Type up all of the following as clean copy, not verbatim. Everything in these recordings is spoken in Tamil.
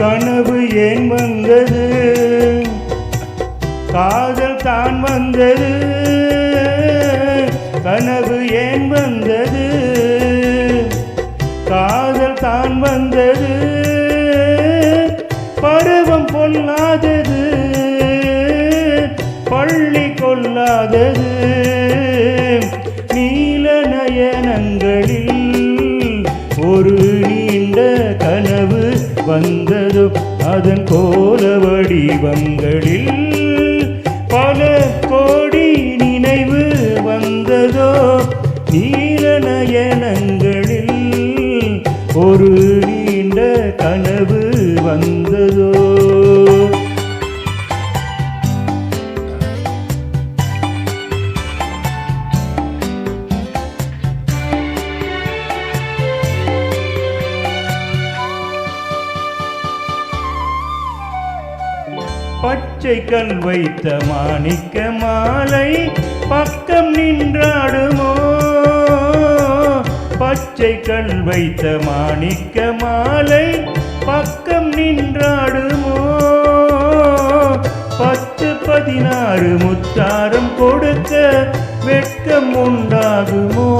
கனவு ஏன் வந்தது, காதல் தான் வந்தது. கனவு ஏன் வந்தது, காதல் தான் வந்தது. பருவம் பொல்லாதது, பள்ளி கொள்ளாதது. நீல நயனங்களில் ஒரு நீண்ட கனவு வந்ததோ, அதன் கோல வடிவங்களில் பல கோடி நினைவு வந்ததோ. நீல நயனங்களில் ஒரு நீண்ட கனவு வந்ததோ. பச்சை கல் வைத்த மாணிக்க மாலை பக்கம் நின்றாடுமோ, பச்சை கல் வைத்த மாணிக்க மாலை பக்கம் நின்றாடுமோ. 10-16 முத்தாரம் கொடுக்க வெட்கம் உண்டாகுமோ.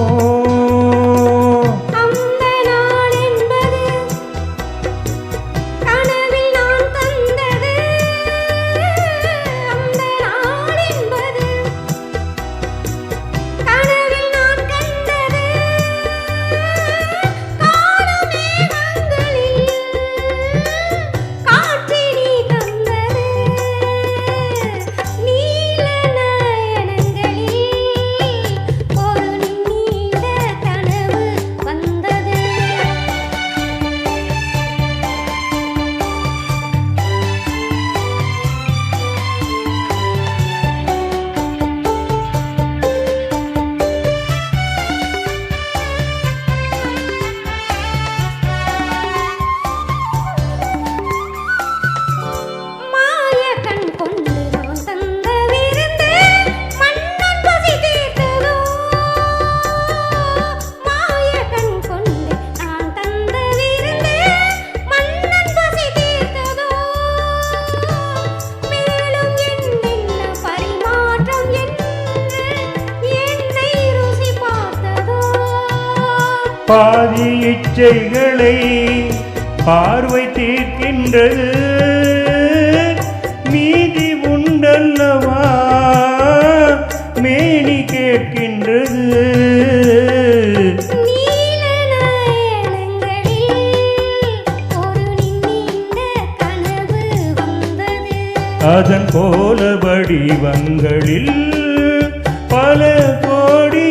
பாதி இச்சைகளை பார்வை தீர்க்கின்றது, மீதி உண்டல்லவா மேனி கேட்கின்றது. அதன் போல வடிவங்களில் பல கோடி